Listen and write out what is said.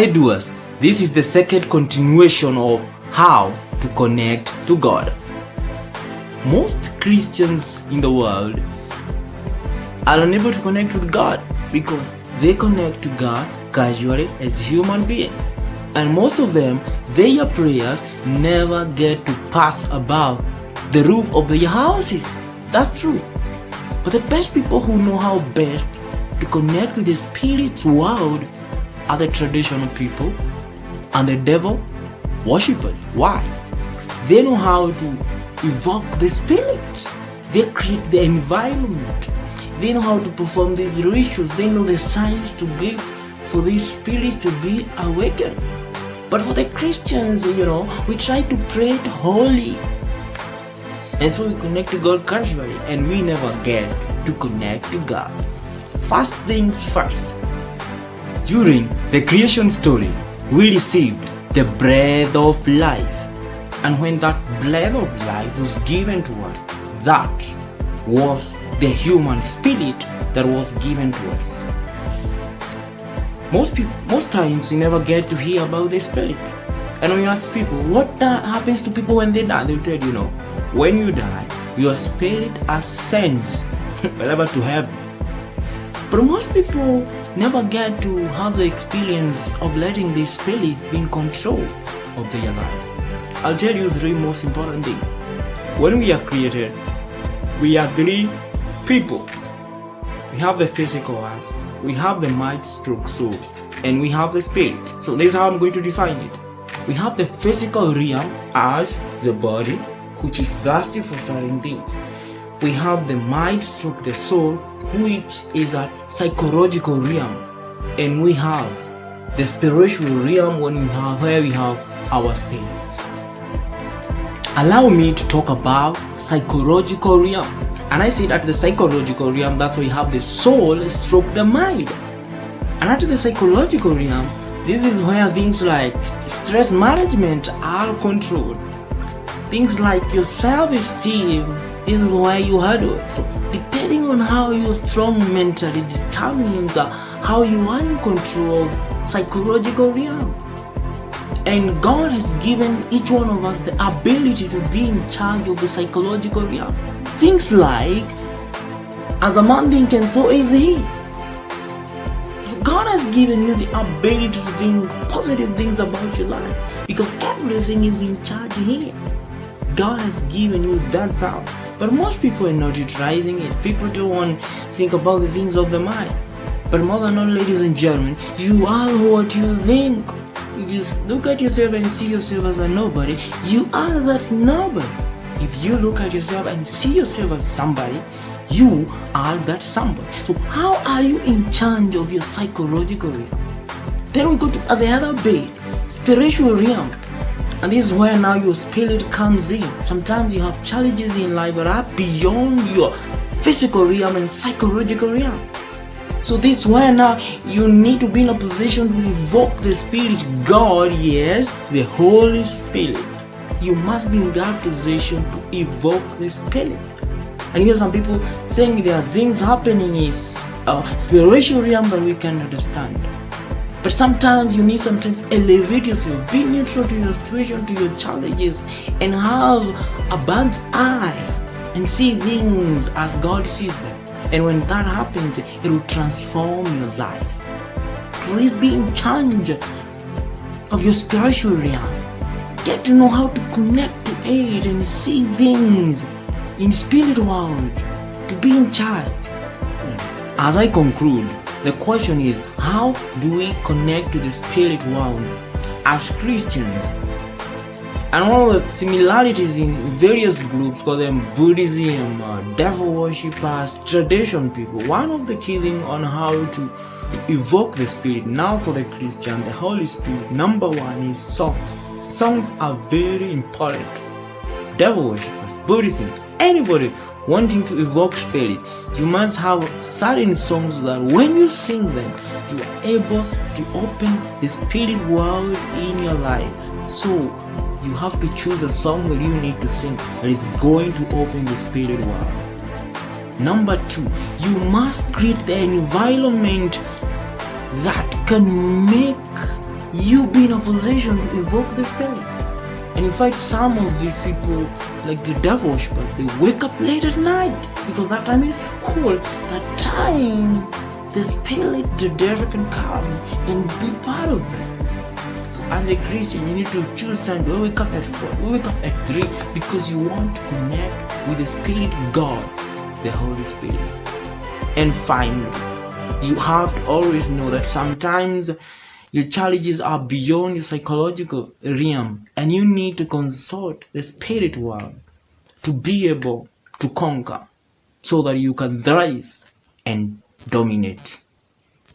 Alright doers, this is the second continuation of how to connect to God. Most Christians in the world are unable to connect with God because they connect to God casually as human beings. And most of them, their prayers never get to pass above the roof of their houses. That's true. But the best people who know how best to connect with the spirit's world are the traditional people and the devil worshippers. Why? They know how to evoke the spirit. They create the environment. They know how to perform these rituals. They know the signs to give for these spirits to be awakened. But for the Christians, we try to pray it holy. And so we connect to God casually and we never get to connect to God. First things first. During the creation story, we received the breath of life. And when that breath of life was given to us, that was the human spirit that was given to us. Most times we never get to hear about the spirit. And when you ask people, what happens to people when they die? They'll tell you, when you die, your spirit ascends wherever to heaven. But most people never get to have the experience of letting the spirit be in control of their life. I'll tell you three most important things. When we are created, we are three people. We have the physical us, we have the mind stroke soul, and we have the spirit. So this is how I'm going to define it. We have the physical realm as the body, which is thirsty for certain things. We have the mind stroke the soul, which is a psychological realm. And we have the spiritual realm where we have our spirit. Allow me to talk about psychological realm. And I say that the psychological realm, that's where you have the soul stroke the mind. And at the psychological realm, this is where things like stress management are controlled. Things like your self-esteem, this is where you handle it. So depending on how you're strong mentally determines how you are in control of psychological realm. And God has given each one of us the ability to be in charge of the psychological realm. Things like, as a man thinking, so is he. So God has given you the ability to think positive things about your life because everything is in charge here. God has given you that power. But most people are not utilizing it. People don't want to think about the things of the mind. But more than all, ladies and gentlemen, you are what you think. If you look at yourself and see yourself as a nobody, you are that nobody. If you look at yourself and see yourself as somebody, you are that somebody. So how are you in charge of your psychological realm? Then we go to the other bit, spiritual realm. And this is where now your spirit comes in. Sometimes you have challenges in life that are beyond your physical realm and psychological realm. So this is where now you need to be in a position to evoke the Spirit. God, yes, the Holy Spirit. You must be in that position to evoke the Spirit. And hear some people saying there are things happening in spiritual realm that we can understand. But sometimes you need elevate yourself, be neutral to your situation, to your challenges, and have a bird's eye and see things as God sees them. And when that happens, it will transform your life. Please be in charge of your spiritual realm. Get to know how to connect to it and see things in spirit world, to be in charge. As I conclude, the question is, how do we connect to the spirit world as Christians? And all the similarities in various groups, call them Buddhism, devil worshippers, tradition people. One of the key things on how to evoke the spirit now for the Christian, the Holy Spirit, number one is songs. Songs are very important. Devil worshippers, Buddhism, anybody wanting to evoke spirit, you must have certain songs that when you sing them, you are able to open the spirit world in your life. So you have to choose a song that you need to sing that is going to open the spirit world. Number two, you must create the environment that can make you be in a position to evoke the spirit. And in fact, some of these people, like the devil worshippers, they wake up late at night because that time is cool. That time, the spirit, the devil can come and be part of it. So as a Christian, you need to choose time. Don't wake up at 4, don't wake up at 3, because you want to connect with the Spirit God, the Holy Spirit. And finally, you have to always know that sometimes your challenges are beyond your psychological realm, and you need to consult the spirit world to be able to conquer so that you can thrive and dominate.